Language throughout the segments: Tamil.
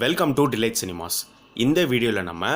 Welcome to delight cinemas. இந்த வீடியோவில் நம்ம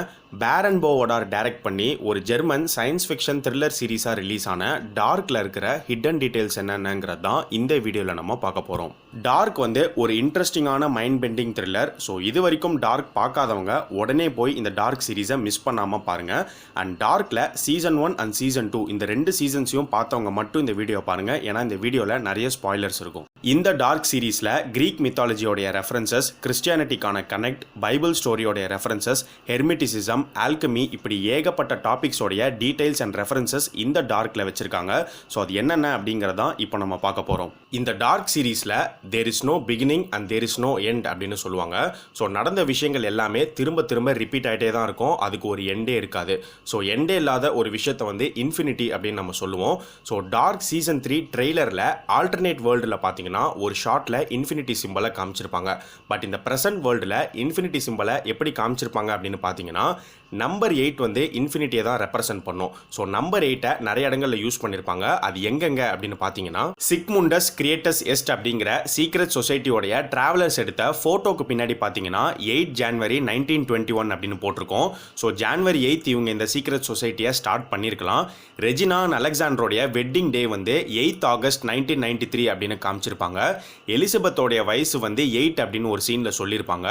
பேரன்போடார் டைரக்ட் பண்ணி ஒரு ஜெர்மன் சயின்ஸ் ஃபிக்ஷன் த்ரில்லர் சீரீஸாக ரிலீஸ் ஆன டார்க்கில் இருக்கிற ஹிடன் டீட்டெயில்ஸ் என்னென்னங்கிறது தான் இந்த வீடியோவில் நம்ம பார்க்க போகிறோம். டார்க் வந்து ஒரு இன்ட்ரெஸ்டிங்கான மைண்ட் பெண்டிங் த்ரில்லர். ஸோ இது வரைக்கும் டார்க் பார்க்காதவங்க உடனே போய் இந்த டார்க் சீரீஸை மிஸ் பண்ணாமல் பாருங்கள். அண்ட் டார்க்கில் சீசன் 1 அண்ட் சீசன் 2 இந்த 2 சீசன்ஸையும் பார்த்தவங்க மட்டும் இந்த வீடியோ பாருங்கள். ஏன்னா இந்த வீடியோவில் நிறைய ஸ்பாய்லர்ஸ் இருக்கும். இந்த டார்க் சீரீஸில் கிரீக் மித்தாலஜியோடைய ரெஃபரன்சஸ், கிறிஸ்டியானிட்டிக்கான கனெக்ட், பைபிள் ஸ்டோரியோடைய ரெஃபரன்சஸ், ஹெர்மிட்டிசிசம், ஆல்கமி, இப்படி ஏகப்பட்ட டாபிக்ஸோடைய டீடைல்ஸ் அண்ட் ரெஃபரன்சஸ் இந்த டார்க்கில் வச்சுருக்காங்க. ஸோ அது என்னென்ன அப்படிங்கிறதான் இப்போ நம்ம பார்க்க போகிறோம். இந்த டார்க் சீரீஸில் there is no beginning and there is no end அப்படின்னு சொல்லுவாங்க. ஸோ நடந்த விஷயங்கள் எல்லாமே திரும்ப திரும்ப ரிப்பீட் ஆகிட்டே தான் இருக்கும். அதுக்கு ஒரு எண்டே இருக்காது. ஸோ எண்டே இல்லாத ஒரு விஷயத்தை வந்து இன்ஃபினிட்டி அப்படின்னு நம்ம சொல்லுவோம். ஸோ டார்க் சீசன் 3 ட்ரெய்லரில் ஆல்டர்னேட் வேர்ல்டில் பார்த்தீங்கன்னா ஒரு ஷார்ட்டில் இன்ஃபினிட்டி சிம்பலை காமிச்சிருப்பாங்க. பட் இந்த ப்ரெசன்ட் வேர்ல்டில் இன்ஃபினிட்டி சிம்பலை எப்படி காமிச்சிருப்பாங்க அப்படின்னு பார்த்தீங்கன்னா நம்பர் 8 வந்து இன்ஃபினிட்டியை தான் ரெப்ரசென்ட் பண்ணும். ஸோ நம்பர் 8 நிறைய இடங்களில் யூஸ் பண்ணியிருப்பாங்க. அது எங்கெங்க அப்படின்னு பார்த்தீங்கன்னா சிக்முண்டஸ் கிரியேட்டஸ் எஸ்ட் அப்படிங்கிற சீக்ரெட் சொசைட்டியோடைய டிராவலர்ஸ் எடுத்த ஃபோட்டோக்கு பின்னாடி பார்த்தீங்கன்னா 8 ஜான்வரி 1921 அப்படின்னு போட்டிருக்கோம். ஸோ ஜான்வரி 8 இவங்க இந்த சீக்ரெட் சொசைட்டியை ஸ்டார்ட் பண்ணியிருக்கலாம். ரெஜினா அண்ட் அலெக்சாண்டரோடைய வெட்டிங் டே வந்து 8 ஆகஸ்ட் 1993 அப்படின்னு காமிச்சிருப்பாங்க. எலிசபெத்தோடைய வயசு வந்து 8 அப்படின்னு ஒரு சீனில் சொல்லியிருப்பாங்க.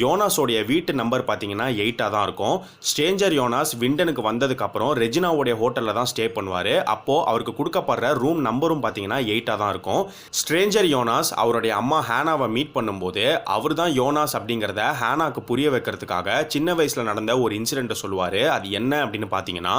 யோனாஸோடைய வீட்டு நம்பர் பார்த்தீங்கன்னா 8 தான் இருக்கும். ஸ்ட்ரேஞ்சர் யோனாஸ் விண்டனுக்கு வந்ததுக்கு அப்புறம் ரெஜினாவுடைய ஹோட்டலில் தான் ஸ்டே பண்ணுவார். அப்போது அவருக்கு கொடுக்கப்படுற ரூம் நம்பரும் பார்த்தீங்கன்னா 8 தான் இருக்கும். ஸ்ட்ரேஞ்சர் யோனாஸ் அவருடைய அம்மா ஹேனாவை மீட் பண்ணும்போது அவர் தான் யோனாஸ் அப்படிங்கிறத ஹேனாக்கு புரிய வைக்கிறதுக்காக சின்ன வயசில் நடந்த ஒரு இன்சிடெண்ட்டை சொல்லுவார். அது என்ன அப்படின்னு பார்த்தீங்கன்னா,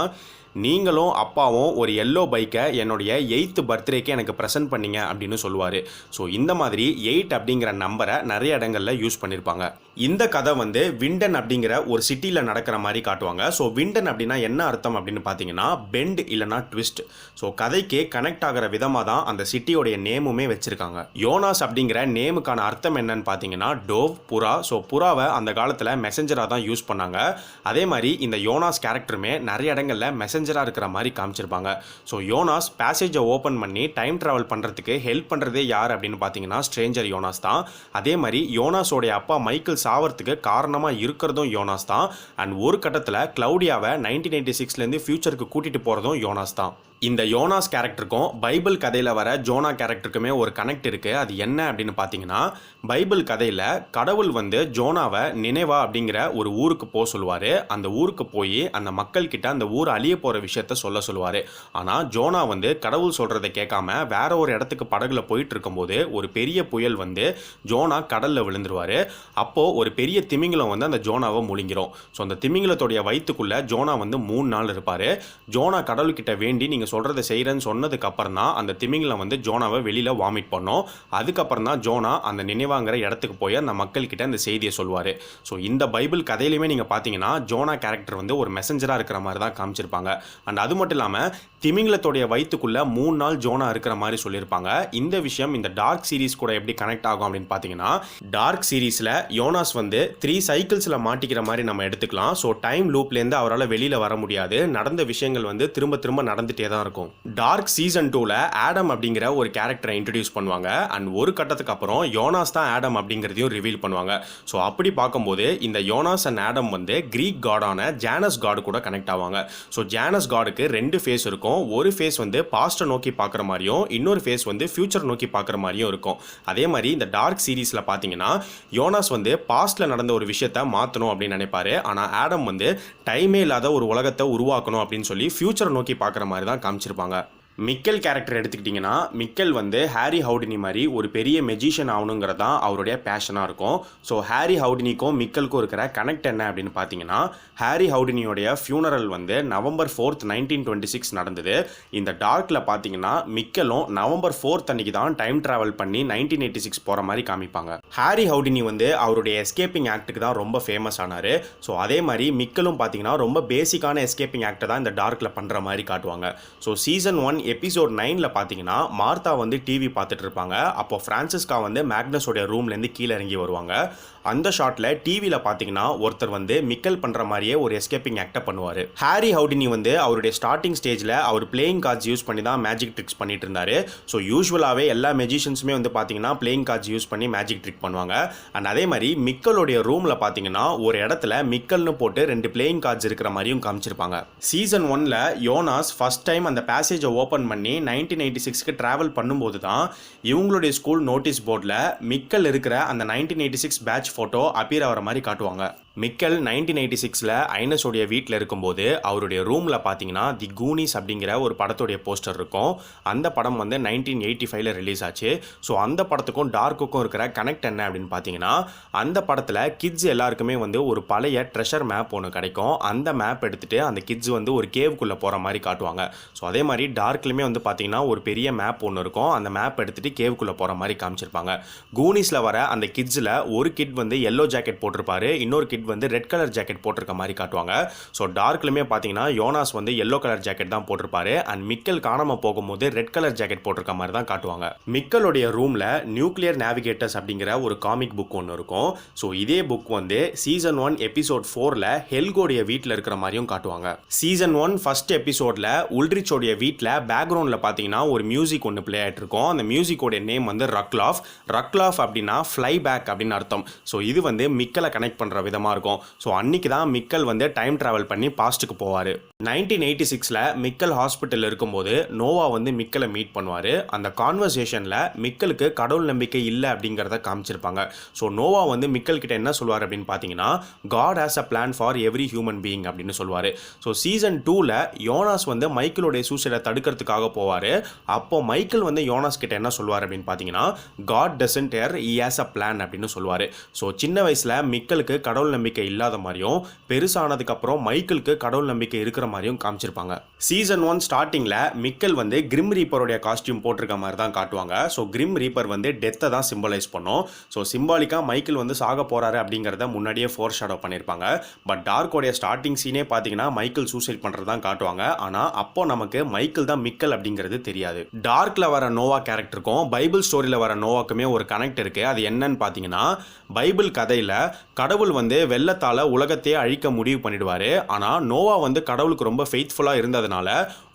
நீங்களும் அப்பாவும் ஒரு எல்லோ பைக்கை என்னுடைய 8th பர்த்டேக்கு எனக்கு ப்ரெசென்ட் பண்ணீங்க அப்படின்னு சொல்லுவார். ஸோ இந்த மாதிரி 8 அப்படிங்கிற நம்பரை நிறைய இடங்களில் யூஸ் பண்ணியிருப்பாங்க. இந்த கதை வந்து விண்டன் அப்படிங்கிற ஒரு சிட்டியில் நடக்கிற மாதிரி காட்டுவாங்க. ஸோ விண்டன் அப்படின்னா என்ன அர்த்தம் அப்படின்னு பார்த்தீங்கன்னா பெண்ட் இல்லைனா ட்விஸ்ட். ஸோ கதைக்கு கனெக்ட் ஆகிற விதமாக தான் அந்த சிட்டியோடைய நேமுமே வச்சுருக்காங்க. யோனாஸ் அப்படிங்கிற நேமுக்கான அர்த்தம் என்னன்னு பார்த்தீங்கன்னா டோவ், புறா. ஸோ புறாவை அந்த காலத்தில் மெசஞ்சராக தான் யூஸ் பண்ணாங்க. அதே மாதிரி இந்த யோனாஸ் கேரக்டருமே நிறைய இடங்களில் மெசஞ்சராக இருக்கிற மாதிரி காமிச்சிருப்பாங்க. ஸோ யோனாஸ் பேசேஜை ஓப்பன் பண்ணி டைம் ட்ராவல் பண்ணுறதுக்கு ஹெல்ப் பண்ணுறதே யார் அப்படின்னு பார்த்தீங்கன்னா ஸ்ட்ரேஞ்சர் யோனாஸ் தான். அதே மாதிரி யோனாஸோடைய அப்பா மைக்கேல் சாவறதுக்கு காரணமாக இருக்கிறதும் யோனாஸ் தான். அண்ட் ஒரு கட்டத்தில் கிளவுடியாவை 1986 ஃபியூச்சருக்கு கூட்டிகிட்டு போகிறதும் யோனாஸ் தான். இந்த யோனாஸ் கேரக்டருக்கும் பைபிள் கதையில் வர ஜோனா கேரக்டருக்குமே ஒரு கனெக்ட் இருக்குது. அது என்ன அப்படின்னு பார்த்தீங்கன்னா, பைபிள் கதையில் கடவுள் வந்து ஜோனாவை நினைவா அப்படிங்கிற ஒரு ஊருக்கு போக சொல்லுவார். அந்த ஊருக்கு போய் அந்த மக்கள்கிட்ட அந்த ஊர் அழிய போகிற விஷயத்த சொல்லுவார். ஆனால் ஜோனா வந்து கடவுள் சொல்கிறத கேட்காம வேற ஒரு இடத்துக்கு படகுல போயிட்டு இருக்கும்போது ஒரு பெரிய புயல் வந்து ஜோனா கடலில் விழுந்துருவார். அப்போது ஒரு பெரிய திமிங்கலம் வந்து அந்த ஜோனாவை முழுங்கிரும். ஸோ அந்த திமிங்கலத்தோடைய வயிற்றுக்குள்ளே ஜோனா வந்து 3 நாள் இருப்பார். ஜோனா கடவுள்கிட்ட வேண்டி நீங்கள் சொல்கிறத செய்கிறேன்னு சொன்னதுக்கு அப்புறம் தான் அந்த திமிங்கலம் வந்து ஜோனாவை வெளியில் வாமிட் பண்ணோம். அதுக்கப்புறம் தான் ஜோனா அந்த நினைவாங்கிற இடத்துக்கு போய் அந்த மக்கள்கிட்ட அந்த செய்தியை சொல்லுவார். ஸோ இந்த பைபிள் கதையிலுமே நீங்கள் பார்த்தீங்கன்னா ஜோனா கேரக்டர் வந்து ஒரு மெசஞ்சராக இருக்கிற மாதிரி தான் காமிச்சிருப்பாங்க. அண்ட் அது மட்டும் இல்லாமல் திமிங்கலத்தோடைய வயிற்றுக்குள்ளே 3 நாள் ஜோனா இருக்கிற மாதிரி சொல்லியிருப்பாங்க. இந்த விஷயம் இந்த டார்க் சீரீஸ் கூட எப்படி கனெக்ட் ஆகும் அப்படின்னு பார்த்தீங்கன்னா, டார்க் சீரீஸில் யோனாஸ் வந்து 3 சைக்கிள்ஸில் மாட்டிக்கிற மாதிரி நம்ம எடுத்துக்கலாம். ஸோ டைம் லூப்லேருந்து அவரால் வெளியில் வர முடியாது. நடந்த விஷயங்கள் வந்து திரும்ப திரும்ப நடந்துகிட்டே தான் இருக்கும். டார்க் சீசன் 2ல ஆடம் அப்படிங்கிற ஒரு கேரக்டரை இன்ட்ரடியூஸ் பண்ணுவாங்க. அண்ட் ஒரு கட்டத்துக்கு அப்புறம் யோனாஸ் தான் ஆடம் அப்படிங்கிறதையும் ரிவீல் பண்ணுவாங்க. ஸோ அப்படி பார்க்கும்போது இந்த யோனாஸ் அண்ட் ஆடம் வந்து கிரீக் காடான ஜானஸ் காடு கூட கனெக்ட் ஆவாங்க. ஸோ ஜானஸ் காடுக்கு 2 ஃபேஸ் இருக்கும். ஒரு ஃபேஸ் வந்து பாஸ்ட்டை நோக்கி பார்க்குற மாதிரியும் இன்னொரு ஃபேஸ் வந்து ஃபியூச்சர் நோக்கி பார்க்குற மாதிரியும் இருக்கும். அதே மாதிரி இந்த டார்க் சீரீஸில் பார்த்தீங்கன்னா யோனாஸ் வந்து பாஸ்ட்டில் நடந்த ஒரு விஷயத்தை மாற்றணும் அப்படின்னு நினைப்பாரு. ஆனால் ஆடம் வந்து டைமே இல்லாத ஒரு உலகத்தை உருவாக்கணும் அப்படின்னு சொல்லி ஃபியூச்சரை நோக்கி பார்க்குற மாதிரி தான் காமிச்சிருப்பாங்க. மிக்கல் கேரக்டர் எடுத்துக்கிட்டிங்கன்னா மிக்கல் வந்து ஹாரி ஹவுடினி மாதிரி ஒரு பெரிய மெஜிஷியன் ஆகணுங்கிறது தான் அவருடைய பேஷனாக இருக்கும். ஸோ ஹாரி ஹவுடினிக்கும் மிக்கலுக்கும் இருக்கிற கனெக்ட் என்ன அப்படின்னு பார்த்தீங்கன்னா, ஹாரி ஹவுடினியோடைய ஃபியூனரல் வந்து நவம்பர் 4th 1926 நடந்தது. இந்த டார்க்கில் பார்த்தீங்கன்னா மிக்கலும் நவம்பர் 4th அன்னைக்கு தான் டைம் ட்ராவல் பண்ணி 1986 போகிற மாதிரி காமிப்பாங்க. ஹாரி ஹவுடினி வந்து அவருடைய எஸ்கேப்பிங் ஆக்டுக்கு தான் ரொம்ப ஃபேமஸ் ஆனார். ஸோ அதே மாதிரி மிக்கலும் பார்த்தீங்கன்னா ரொம்ப பேசிக்கான எஸ்கேப்பிங் ஆக்டை தான் இந்த டார்க்கில் பண்ணுற மாதிரி காட்டுவாங்க. ஸோ சீசன் 1 எபிசோட் 9ல பார்த்தீங்கன்னா மார்த்தா வந்து டிவி பார்த்துட்டு இருப்பாங்க. அப்போ பிரான்சிஸ்கா வந்து மேக்னஸோட ரூம்லேருந்து கீழே இறங்கி வருவாங்க. அந்த ஷாட்டில் டிவியில் பார்த்தீங்கன்னா ஒருத்தர் வந்து மிக்கல் பண்ணுற மாதிரியே ஒரு எஸ்கேப்பிங் ஆக்டை பண்ணுவார். ஹாரி ஹவுடினி வந்து அவருடைய ஸ்டார்டிங் ஸ்டேஜில் அவர் பிளேயிங் கார்ட்ஸ் யூஸ் பண்ணி தான் மேஜிக் ட்ரிக்ஸ் பண்ணிட்டு இருந்தார். ஸோ யூஸ்வலாகவே எல்லா மெஜிஷியன்ஸுமே வந்து பார்த்தீங்கன்னா பிளேயிங் கார்ட்ஸ் யூஸ் பண்ணி மேஜிக் ட்ரிக் பண்ணுவாங்க. அண்ட் அதே மாதிரி மிக்கலுடைய ரூமில் பார்த்தீங்கன்னா ஒரு இடத்துல மிக்கல்னு போட்டு 2 பிளேயிங் கார்ட்ஸ் இருக்கிற மாதிரியும் காமிச்சிருப்பாங்க. சீசன் 1ல் யோனாஸ் ஃபர்ஸ்ட் டைம் அந்த பேசேஜை ஓப்பன் பண்ணி 1986க்கு ட்ராவல் பண்ணும்போது தான் இவங்களுடைய ஸ்கூல் நோட்டீஸ் போர்டில் மிக்கல் இருக்கிற அந்த 1986 பேட்ச் ஃபோட்டோ அப்பியர் ஆகிற மாதிரி காட்டுவாங்க. மிக்கல் 1986ல் ஐனஸோடைய வீட்டில் இருக்கும்போது அவருடைய ரூமில் பார்த்தீங்கன்னா தி கூனிஸ் அப்படிங்கிற ஒரு படத்துடைய போஸ்டர் இருக்கும். அந்த படம் வந்து 1985ல் ரிலீஸ் ஆச்சு. ஸோ அந்த படத்துக்கும் டார்க்குக்கும் இருக்கிற கனெக்ட் என்ன அப்படின்னு பார்த்தீங்கன்னா, அந்த படத்தில் கிட்ஸ் எல்லாருக்குமே வந்து ஒரு பழைய ட்ரெஷர் மேப் ஒன்று கிடைக்கும். அந்த மேப் எடுத்துகிட்டு அந்த கிட்ஸ் வந்து ஒரு கேவுக்குள்ளே போகிற மாதிரி காட்டுவாங்க. ஸோ அதே மாதிரி டார்க்லையுமே வந்து பார்த்தீங்கன்னா ஒரு பெரிய மேப் ஒன்று இருக்கும். அந்த மேப் எடுத்துகிட்டு கேவுக்குள்ளே போகிற மாதிரி காமிச்சிருப்பாங்க. கூனிஸில் வர அந்த கிட்ஸில் ஒரு கிட் வந்து எல்லோ ஜாக்கெட் போட்டிருப்பாரு, இன்னொரு கிட் வந்து ரெட் கலர் ஜாக்கெட் போட்டிருக்க மாதிரி காட்டுவாங்க. ஸோ டார்க்லுமே பார்த்தீங்கன்னா யோனாஸ் வந்து எல்லோ கலர் ஜாக்கெட் தான் போட்டிருப்பாரு. அண்ட் மிக்கல் காணாம போகும்போது ரெட் கலர் ஜாக்கெட் போட்டிருக்க மாதிரி தான் காட்டுவாங்க. மிக்கலுடைய ரூம்ல நியூக்ளியர் நேவிகேட்டர்ஸ் அப்படிங்கிற ஒரு காமிக் புக் ஒன்று இருக்கும். ஸோ இதே புக் வந்து சீசன் 1 எபிசோட் 4ல் ஹெல்கோடைய வீட்டில் இருக்கிற மாதிரியும் காட்டுவாங்க. சீசன் 1 ஃபர்ஸ்ட் எபிசோட்ல உல்ட்ரிச்சோடைய வீட்டில் பேக்ரவுண்ட்ல பார்த்தீங்கன்னா ஒரு மியூசிக் ஒன்று பிளே ஆகிட்டு இருக்கும். அந்த மியூசிக்கோடைய நேம் வந்து ரக்லாஃப். ரக்லாஃப் அப்படின்னா ஃப்ளை பேக் அப்படின்னு அர்த்தம். ஸோ இது வந்து மிக்கலை கனெக்ட் பண்ணுற விதமாக இருக்கும். ஸோ அன்னைக்கு தான் மிக்கல் வந்து டைம் டிராவல் பண்ணி பாஸ்ட்டுக்கு போவார். 1986ல் மிக்கல் ஹாஸ்பிட்டல் இருக்கும்போது நோவா வந்து மிக்கலை மீட் பண்ணுவார். அந்த கான்வர்சேஷனில் மிக்கலுக்கு கடவுள் நம்பிக்கை இல்லை அப்படிங்கிறத காமிச்சிருப்பாங்க. ஸோ நோவா வந்து மிக்கல் கிட்ட என்ன சொல்வார் அப்படின்னு பார்த்தீங்கன்னா, God has a plan for every human being அப்படின்னு சொல்லுவார். ஸோ சீசன் 2ல் யோனாஸ் வந்து மைக்கிளோடைய சூசைடை தடுக்கிறதுக்காக போவார். அப்போ மைக்கிள் வந்து யோனாஸ் கிட்ட என்ன சொல்வார் அப்படின்னு பார்த்தீங்கன்னா, God doesn't hear he has a plan அப்படின்னு சொல்லுவார். ஸோ சின்ன வயசில் மிக்கலுக்கு கடவுள் நம்பிக்கை இல்லாத மாதிரியும் பெருசானதுக்கு அப்புறம் மைக்கிளுக்கு கடவுள் நம்பிக்கை இருக்கிற மாதிரியும் காமிச்சிருப்பாங்க. சீசன் 1 ஸ்டார்டிங்ல மிக்கல் வந்து கிரிம் ரீப்பருடைய காஸ்டியூம் போட்டிருக்க மாதிரி தான் காட்டுவாங்க. ஸோ கிரிம் ரீப்பர் வந்து டெத்தை தான் சிம்பலைஸ் பண்ணும். ஸோ சிம்பாலிக்கா மைக்கிள் வந்து சாக போறாரு அப்படிங்கிறத முன்னாடியே ஃபோர் ஷேடோ பண்ணியிருப்பாங்க. பட் டார்க்கோடைய ஸ்டார்டிங் சீனே பார்த்தீங்கன்னா மைக்கிள் சூசைட் பண்ணுறதான் காட்டுவாங்க. ஆனால் அப்போ நமக்கு மைக்கிள் தான் மிக்கல் அப்படிங்கிறது தெரியாது. டார்க்ல வர நோவா கேரக்டருக்கும் பைபிள் ஸ்டோரியில் வர நோவாக்குமே ஒரு கனெக்ட் இருக்கு. அது என்னன்னு பார்த்தீங்கன்னா, பைபிள் கதையில் கடவுள் வந்து வெள்ளத்தால் உலகத்தையே அழிக்க முடிவு பண்ணிடுவார். ஆனால் நோவா வந்து கடவுளுக்கு ரொம்ப ஃபெய்த்ஃபுல்லாக இருந்ததுனால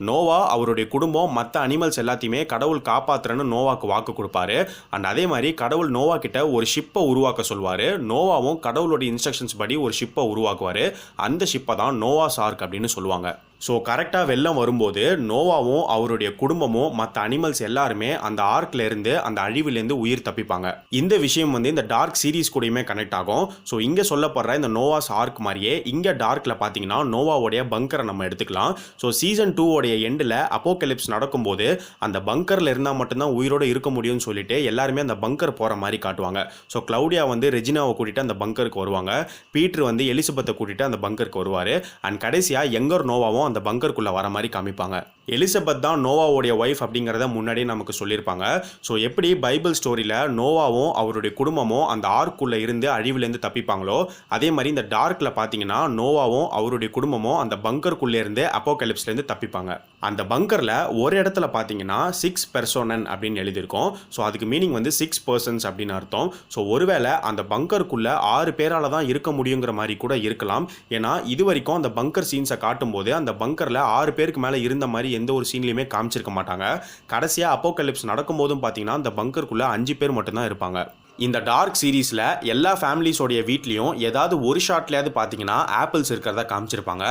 நோவா அவருடைய குடும்பம் மற்ற அனிமல்ஸ் எல்லாத்தையுமே கடவுள் காப்பாற்றுறன்னு நோவாக்கு வாக்கு கொடுப்பாரு. அண்ட் அதே மாதிரி கடவுள் நோவா கிட்ட ஒரு ஷிப்பை உருவாக்க சொல்வார். நோவாவும் கடவுளுடைய இன்ஸ்ட்ரக்ஷன்ஸ் படி ஒரு ஷிப்பை உருவாக்குவார். அந்த ஷிப்பை தான் நோவாஸ் ஆர்க் அப்படின்னு சொல்லுவாங்க. ஸோ கரெக்டாக வெள்ளம் வரும்போது நோவாவும் அவருடைய குடும்பமும் மற்ற அனிமல்ஸ் எல்லாருமே அந்த ஆர்க்ல இருந்து அந்த அழிவிலேருந்து உயிர் தப்பிப்பாங்க. இந்த விஷயம் வந்து இந்த டார்க் சீரீஸ் கூடயுமே கனெக்ட் ஆகும். ஸோ இங்கே சொல்லப்படுற இந்த நோவாஸ் ஆர்க் மாதிரியே இங்கே டார்க்ல பார்த்தீங்கன்னா நோவாவுடைய பங்கரை நம்ம எடுத்துக்கலாம். ஸோ சீசன் 2 எண்டில் அப்போகலிப்ஸ் நடக்கும்போது அந்த பங்கரில் இருந்தால் மட்டும்தான் உயிரோடு இருக்க முடியும்னு சொல்லிட்டு எல்லாருமே அந்த பங்கர் போகிற மாதிரி காட்டுவாங்க. ஸோ கிளவுடியா வந்து ரெஜினாவை கூட்டிட்டு அந்த பங்கருக்கு வருவாங்க. பீட்டர் வந்து எலிசபெத்தை கூட்டிட்டு அந்த பங்கருக்கு வருவார். அண்ட் கடைசியாக யங்கர் நோவாவும் அந்த பங்கருக்குள்ள வர மாதிரி காமிப்பாங்க. எலிசபெத் தான் நோவாவுடைய ஒய்ஃப் அப்படிங்கிறத முன்னாடியே நமக்கு சொல்லியிருப்பாங்க. ஸோ எப்படி பைபிள் ஸ்டோரியில் நோவாவும் அவருடைய குடும்பமும் அந்த ஆர்க்குள்ளே இருந்து அழிவுலேருந்து தப்பிப்பாங்களோ, அதே மாதிரி இந்த டார்க்கில் பார்த்தீங்கன்னா நோவாவும் அவருடைய குடும்பமும் அந்த பங்கருக்குள்ளே இருந்து அப்போகலிப்ஸ்லேருந்து தப்பிப்பாங்க. அந்த பங்கரில் ஒரு இடத்துல பார்த்தீங்கன்னா 6 பெர்சோனன் அப்படின்னு எழுதியிருக்கோம். ஸோ அதுக்கு மீனிங் வந்து 6 பர்சன்ஸ் அப்படின்னு அர்த்தம். ஸோ ஒருவேளை அந்த பங்கருக்குள்ளே 6 பேரால் தான் இருக்க முடியுங்கிற மாதிரி கூட இருக்கலாம். ஏன்னா இது வரைக்கும் அந்த பங்கர் சீன்ஸை காட்டும்போது அந்த பங்கரில் 6 பேருக்கு மேலே இருந்த மாதிரி எந்த ஒரு சீன்லையுமே காமிச்சிருக்க மாட்டாங்க. கடைசியாக அப்போகலிப்ஸ் நடக்கும்போதும் பார்த்தீங்கன்னா அந்த பங்கருக்குள்ளே 5 பேர் மட்டும்தான் இருப்பாங்க. இந்த டார்க் சீரீஸில் எல்லா ஃபேமிலிஸோடைய வீட்லேயும் ஏதாவது ஒரு ஷாட்லையாவது பார்த்தீங்கன்னா ஆப்பிள்ஸ் இருக்கிறத காமிச்சிருப்பாங்க.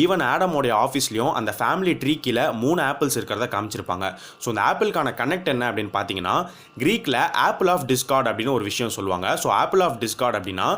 ஈவன் ஆடமோடைய ஆஃபீஸ்லையும் அந்த ஃபேமிலி ட்ரீ கீழே 3 ஆப்பிள்ஸ் இருக்கிறத காமிச்சிருப்பாங்க. ஸோ இந்த ஆப்பிள்கான கனெக்ட் என்ன அப்படின்னு பார்த்தீங்கன்னா, க்ரீக்கில் ஆப்பிள் ஆஃப் டிஸ்கார்ட் அப்படின்னு ஒரு விஷயம் சொல்லுவாங்க. ஸோ ஆப்பிள் ஆஃப் டிஸ்கார்ட் அப்படின்னா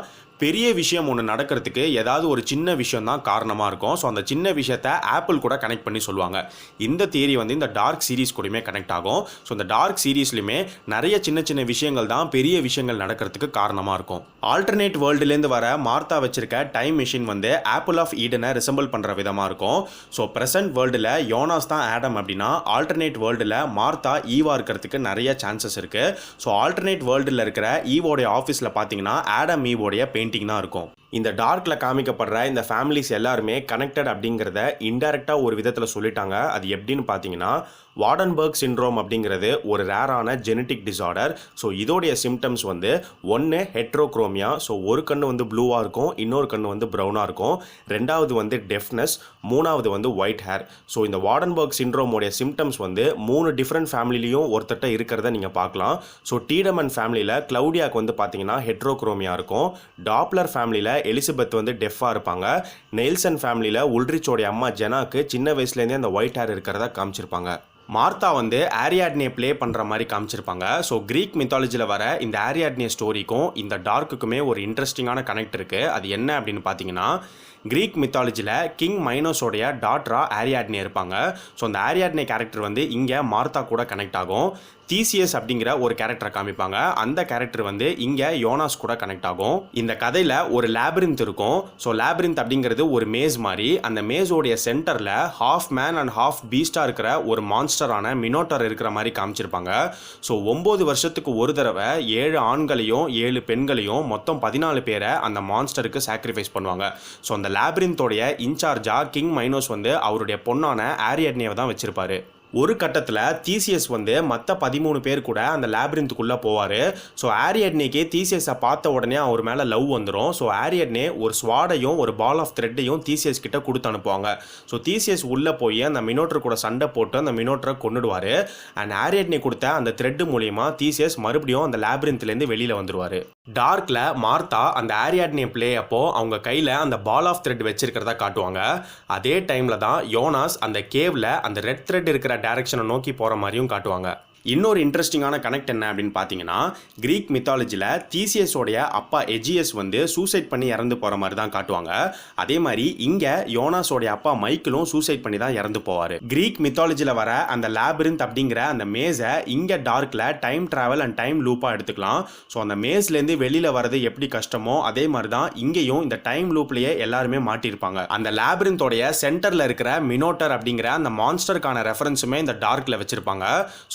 பெரிய விஷயம் ஒன்று நடக்கிறதுக்கு ஏதாவது ஒரு சின்ன விஷயம் தான் காரணமாக இருக்கும். ஸோ அந்த சின்ன விஷயத்தை ஆப்பிள் கூட கனெக்ட் பண்ணி சொல்லுவாங்க. இந்த தியரி வந்து இந்த டார்க் சீரீஸ் கூடயுமே கனெக்ட் ஆகும். ஸோ இந்த டார்க் சீரீஸ்லையுமே நிறைய சின்ன சின்ன விஷயங்கள் தான் பெரிய விஷயங்கள் நடக்கிறதுக்கு காரணமாக இருக்கும். ஆல்டர்னேட் வேர்ல்டுலேருந்து வர மார்த்தா வச்சிருக்க டைம் மிஷின் வந்து ஆப்பிள் ஆஃப் ஈடனை ரிசம்பிள் பண்ணுற விதமாக இருக்கும். ஸோ ப்ரெசன்ட் வேர்ல்டில் யோனாஸ் தான் ஆடம் அப்படின்னா ஆல்டர்னேட் வேர்ல்டில் மார்த்தா ஈவா இருக்கிறதுக்கு நிறைய சான்சஸ் இருக்குது. ஸோ ஆல்டர்னேட் வேர்ல்டில் இருக்கிற ஈவோடைய ஆஃபீஸில் பார்த்தீங்கன்னா ஆடம் ஈவோடைய பெயிண்டிங் தான் இருக்கும். இந்த டார்க்ல காமிக்கப்படுற இந்த ஃபேமிலிஸ் எல்லாருமே கனெக்டட் அப்படிங்கிறத இன்டைரக்டாக ஒரு விதத்தில் சொல்லிட்டாங்க. அது எப்படின்னு பார்த்தீங்கன்னா, வார்டன்பர்க் சிண்ட்ரோம் அப்படிங்கிறது ஒரு ரேரான ஜெனட்டிக் டிசார்டர். ஸோ இதோடைய சிம்டம்ஸ் வந்து ஒன்று ஹெட்ரோக்ரோமியா, ஸோ ஒரு கண்ணு வந்து ப்ளூவாக இருக்கும், இன்னொரு கண்ணு வந்து ப்ரௌனாக இருக்கும். ரெண்டாவது வந்து டெஃப்னஸ், மூணாவது வந்து ஒயிட் ஹேர். ஸோ இந்த வார்டன்பர்க் சிண்ட்ரோமோடைய சிம்டம்ஸ் வந்து 3 டிஃப்ரெண்ட் ஃபேமிலிலையும் ஒருத்தட்ட இருக்கிறத நீங்கள் பார்க்கலாம். ஸோ டீடமன் ஃபேமிலியில் கிளவுடியாவுக்கு வந்து பார்த்தீங்கன்னா ஹெட்ரோக்ரோமியா இருக்கும். டாப்லர் ஃபேமிலியில் எலிசபெத் வந்து டெஃபாக இருப்பாங்க. நெல்சன் ஃபேமிலியில் உல்ரிச்சோடைய அம்மா ஜெனாக்கு சின்ன வயசுலேருந்தே அந்த ஒயிட் ஹேர் இருக்கிறத காமிச்சிருப்பாங்க. மார்த்தா வந்து ஆரியாட்னே ப்ளே பண்ணுற மாதிரி காமிச்சிருப்பாங்க. ஸோ க்ரீக் மித்தாலஜியில் வர இந்த ஆரியாட்னே ஸ்டோரிக்கும் இந்த டார்க்குக்குமே ஒரு இன்ட்ரெஸ்டிங்கான கனெக்ட் இருக்குது. அது என்ன அப்படின்னு பார்த்தீங்கன்னா, க்ரீக் மித்தாலஜியில் கிங் மைனோஸோடைய டாட்டரா ஆரியாட்னே இருப்பாங்க. ஸோ அந்த ஆரியாட்னே கேரக்டர் வந்து இங்கே மார்த்தா கூட கனெக்ட் ஆகும். தீசியஸ் அப்படிங்கிற ஒரு கேரக்டரை காமிப்பாங்க. அந்த கேரக்டர் வந்து இங்கே யோனாஸ் கூட கனெக்ட் ஆகும். இந்த கதையில் ஒரு லேபிரிந்த் இருக்கும். ஸோ லேபிரிந்த் அப்படிங்கிறது ஒரு மேஸ் மாதிரி. அந்த மேஸோடைய சென்டரில் ஹாஃப் மேன் அண்ட் ஹாஃப் பீஸ்டாக இருக்கிற ஒரு மான்ஸ்டரான மினோட்டர் இருக்கிற மாதிரி காமிச்சிருப்பாங்க. ஸோ 9 வருஷத்துக்கு ஒரு தடவை 7 ஆண்களையும் 7 பெண்களையும் மொத்தம் 14 பேரை அந்த மான்ஸ்டருக்கு சாக்ரிஃபைஸ் பண்ணுவாங்க. ஸோ அந்த லேபிரிந்தோடைய இன்சார்ஜா கிங் மைனோஸ் வந்து அவருடைய பொண்ணான ஆரியட்னேவை தான் வச்சிருப்பாரு. ஒரு கட்டத்தில் தீசியஸ் வந்து மற்ற 13 பேர் கூட அந்த லேபிரிந்துக்குள்ளே போவார். ஸோ ஆரியட்னேக்கே தீசியஸை பார்த்த உடனே அவர் மேலே லவ் வந்துடும். ஸோ ஆரியட்னே ஒரு ஸ்வாடையும் ஒரு பால் ஆஃப் த்ரெட்டையும் தீசியஸ் கிட்ட கொடுத்து அனுப்புவாங்க. ஸோ தீசியஸ் உள்ளே போய் அந்த மினோட்டர் கூட சண்டை போட்டு அந்த மினோட்டரை கொன்னுடுவார். அண்ட் ஆரியட்னே கொடுத்த அந்த த்ரெட் மூலியமா தீசியஸ் மறுபடியும் அந்த லேபிரிந்த்லேருந்து வெளியில் வந்துடுவார். டார்க்கில் மார்த்தா அந்த ஆரியாட்னே பிளே அப்போ அவங்க கையில் அந்த பால் ஆஃப் த்ரெட் வச்சிருக்கிறதா காட்டுவாங்க. அதே டைமில் தான் யோனாஸ் அந்த கேவில் அந்த ரெட் த்ரெட் இருக்கிற டைரக்ஷனை நோக்கி போகிற மாதிரியும் காட்டுவாங்க. இன்னொரு இன்ட்ரெஸ்டிங்கான கனெக்ட் என்ன அப்படின்னு பார்த்தீங்கன்னா, கிரீக் மித்தாலஜியில் தீசியஸோடைய அப்பா எஜியஸ் வந்து சூசைட் பண்ணி இறந்து போகிற மாதிரி தான் காட்டுவாங்க. அதே மாதிரி இங்கே யோனாஸோடைய அப்பா மைக்கிளும் சூசைட் பண்ணி தான் இறந்து போவார். கிரீக் மித்தாலஜியில் வர அந்த லேபிரிந்த் அப்படிங்கிற அந்த மேஸை இங்கே டார்க்கில் டைம் ட்ராவல் அண்ட் டைம் லூப்பாக எடுத்துக்கலாம். ஸோ அந்த மேஸ்லேருந்து வெளியில் வரது எப்படி கஷ்டமோ அதே மாதிரி தான் இங்கேயும் இந்த டைம் லூப்லேயே எல்லாருமே மாட்டியிருப்பாங்க. அந்த லேபிரிந்தோடைய சென்டரில் இருக்கிற மினோட்டர் அப்படிங்கிற அந்த மான்ஸ்டருக்கான ரெஃபரன்ஸுமே இந்த டார்க்கில் வச்சிருப்பாங்க.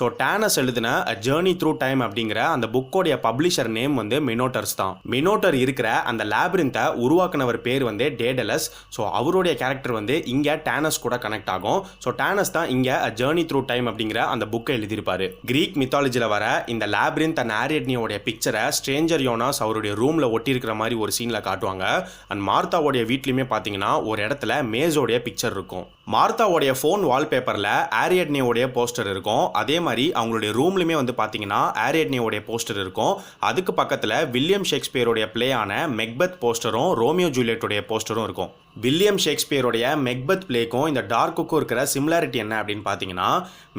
ஸோ டானஸ் எழுதின A Journey Through Time அப்படிங்கிற அந்த புக்கோடைய பப்ளிஷர் நேம் வந்து மினோட்டர்ஸ் தான். மினோட்டர் இருக்கிற அந்த லேபிரிந்தை உருவாக்குனவர் பேர் வந்து டேடலஸ். ஸோ அவருடைய கேரக்டர் வந்து இங்கே டானஸ் கூட கனெக்ட் ஆகும். ஸோ டானஸ் தான் இங்கே A Journey Through Time அப்படிங்கிற அந்த புக்கை எழுதியிருப்பாரு. கிரீக் மித்தாலஜியில் வர இந்த லேபிரிந்த் அண்ட் ஆரியட்னியோடைய பிக்சரை ஸ்ட்ரேஞ்சர் யோனாஸ் அவருடைய ரூமில் ஒட்டியிருக்கிற மாதிரி ஒரு சீனில் காட்டுவாங்க. அண்ட் மார்த்தாவோடைய வீட்லையுமே பார்த்தீங்கன்னா ஒரு இடத்துல மேஸோடைய பிக்சர் இருக்கும். மார்த்தாவோடைய ஃபோன் வால்பேப்பரில் ஆரியட்னியோடைய போஸ்டர் இருக்கும். அதே மாதிரி அவங்களுடைய ரூம்லையுமே வந்து பார்த்தீங்கன்னா ஆரியட்னியோடைய போஸ்டர் இருக்கும். அதுக்கு பக்கத்தில் வில்லியம் ஷேக்ஸ்பியருடைய பிளேயான மெக்பெத் போஸ்டரும் ரோமியோ ஜூலியட்டோடைய போஸ்டரும் இருக்கும். வில்லியம் ஷேக்ஸ்பியருடைய மெக்பெத் பிளேக்கும் இந்த டார்க்குக்கும் இருக்கிற சிமிலாரிட்டி என்ன அப்படின்னு பார்த்தீங்கன்னா,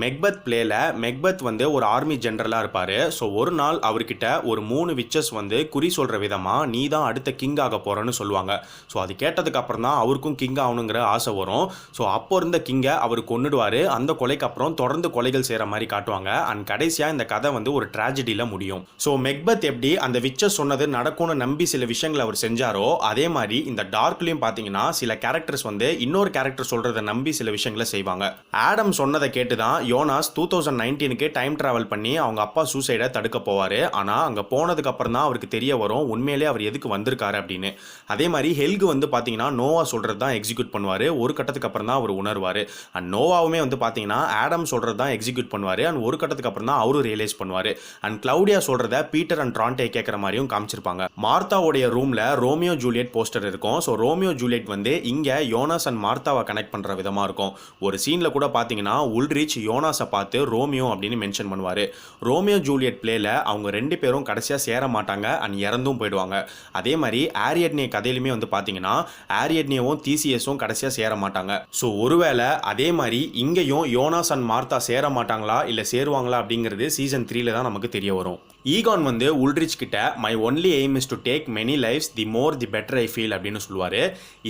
மெக்பெத் பிளேல மெக்பெத் வந்து ஒரு ஆர்மி ஜெனரலாக இருப்பார். ஸோ ஒரு நாள் அவர்கிட்ட ஒரு 3 விச்சஸ் வந்து குறி சொல்கிற விதமாக நீ தான் அடுத்த கிங் ஆக போகிறன்னு சொல்லுவாங்க. ஸோ அது கேட்டதுக்கு அப்புறம் தான் அவருக்கும் கிங் ஆகணுங்கிற ஆசை வரும். ஸோ அப்போ இருந்த கிங்கை அவர் கொன்னுடுவார். அந்த கொலைக்கு அப்புறம் தொடர்ந்து கொலைகள் செய்கிற மாதிரி காட்டுவாங்க. அண்ட் கடைசியாக இந்த கதை வந்து ஒரு ட்ராஜடியில் முடியும். ஸோ மெக்பெத் எப்படி அந்த விச்சஸ் சொன்னது நடக்கும்னு நம்பி சில விஷயங்களை அவர் செஞ்சாரோ அதே மாதிரி இந்த டார்க்லையும் பார்த்தீங்கன்னா சில கேரக்டர்ஸ் வந்து இன்னொரு கேரக்டர் சொல்றதை நம்பி சில விஷயங்களை செய்வாங்க. ஆடம் சொன்னதை கேட்டு தான் யோனாஸ் 2019க்கு டைம் டிராவல் பண்ணி அவங்க அப்பா சூசைடை தடுக்க போவார். ஆனால் அங்கே போனதுக்கு அப்புறம் தான் அவருக்கு தெரிய வரும் உண்மையிலே அவர் எதுக்கு வந்திருக்காரு அப்படின்னு. அதே மாதிரி ஹெல்கு வந்து பார்த்தீங்கன்னா நோவா சொல்றது தான் எக்ஸிக்யூட் பண்ணுவார். ஒரு கட்டத்துக்கு அப்புறம் தான் அவர் உணர்வார். அண்ட் நோவாவுமே வந்து பார்த்தீங்கன்னா ஆடம் சொல்றது தான் எக்ஸிக்யூட் பண்ணுவார். அண்ட் ஒரு கட்டத்துக்கு அப்புறம் தான் அவரும் ரியலைஸ் பண்ணுவார். அண்ட் கிளவுடியா சொல்றத பீட்டர் அண்ட் ட்ரான்டே கேட்குற மாதிரியும் காமிச்சிருப்பாங்க. மார்த்தாவுடைய ரூம்ல ரோமியோ ஜூலியட் போஸ்டர் இருக்கும். ஸோ ரோமியோ ஜூலியட் வந்து இங்கே யோனாஸ் அண்ட் மார்த்தாவை கனெக்ட் பண்ணுற விதமாக இருக்கும். ஒரு சீனில் கூட பார்த்தீங்கன்னா உல்ரிச் யோனாஸை பார்த்து ரோமியோ அப்படின்னு மென்ஷன் பண்ணுவார். ரோமியோ ஜூலியட் பிளேல அவங்க 2 பேரும் கடைசியாக சேர மாட்டாங்க அண்ட் இறந்தும் போயிடுவாங்க. அதே மாதிரி ஆரியட்னே கதையிலுமே வந்து பார்த்தீங்கன்னா ஆரியட்னேவும் தீசியஸும் கடைசியாக சேர மாட்டாங்க. ஸோ ஒருவேளை அதே மாதிரி இங்கேயும் யோனாஸ் அண்ட் மார்த்தா சேர மாட்டாங்களா இல்லை சேருவாங்களா அப்படிங்கிறது சீசன் 3ல தான் நமக்கு தெரிய வரும். ஈகான் வந்து உல்ரிச் கிட்ட my only aim is to take many lifes the more the better I feel அப்படின்னு சொல்லுவார்.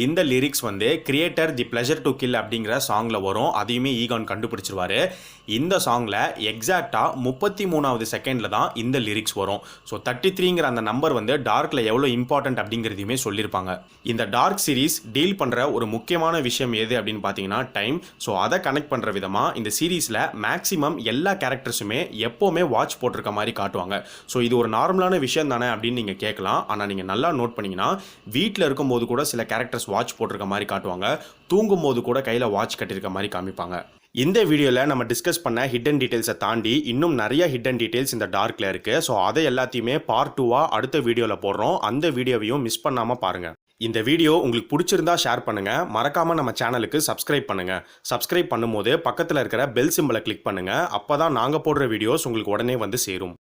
இந்த லிரிக்ஸ் வந்து creator the pleasure to kill அப்படிங்கிற சாங்கில் வரும். அதையுமே ஈகான் கண்டுபிடிச்சிருவார். இந்த சாங்கில் எக்ஸாக்டாக 33வது செகண்டில் தான் இந்த லிரிக்ஸ் வரும். ஸோ 33ங்கிற அந்த நம்பர் வந்து டார்க்கில் எவ்வளோ இம்பார்ட்டன்ட் அப்படிங்கிறதையுமே சொல்லியிருப்பாங்க. இந்த டார்க் சீரீஸ் டீல் பண்ணுற ஒரு முக்கியமான விஷயம் எது அப்படின்னு பார்த்தீங்கன்னா டைம். ஸோ அதை கனெக்ட் பண்ணுற விதமாக இந்த சீரீஸில் மேக்ஸிமம் எல்லா கேரக்டர்ஸுமே எப்போவுமே வாட்ச் போட்டிருக்க மாதிரி காட்டுவாங்க. ஸோ இது ஒரு நார்மலான விஷயம் தானே அப்படின்னு நீங்கள் கேட்கலாம். ஆனால் நீங்கள் நல்லா நோட் பண்ணிங்கன்னா வீட்டில் இருக்கும்போது கூட சில கேரக்டர்ஸ் வாட்ச் போட்டிருக்க மாதிரி காட்டுவாங்க, தூங்கும் போது கூட கையில் வாட்ச் கட்டியிருக்க மாதிரி காமிப்பாங்க. இந்த வீடியோவில் நம்ம டிஸ்கஸ் பண்ண ஹிடன் டீட்டெயில்ஸை தாண்டி இன்னும் நிறைய ஹிடன் டீட்டெயில்ஸ் இந்த டார்க்கில் இருக்குது. ஸோ அதை எல்லாத்தையுமே பார்ட் 2 அடுத்த வீடியோவில் போடுறோம். அந்த வீடியோவையும் மிஸ் பண்ணாமல் பாருங்கள். இந்த வீடியோ உங்களுக்கு பிடிச்சிருந்தா ஷேர் பண்ணுங்கள். மறக்காமல் நம்ம சேனலுக்கு சப்ஸ்கிரைப் பண்ணுங்கள். சப்ஸ்கிரைப் பண்ணும்போது பக்கத்தில் இருக்கிற பெல் சிம்பலை கிளிக் பண்ணுங்கள். அப்போ தான் நாங்கள் போடுற வீடியோஸ் உங்களுக்கு உடனே வந்து சேரும்.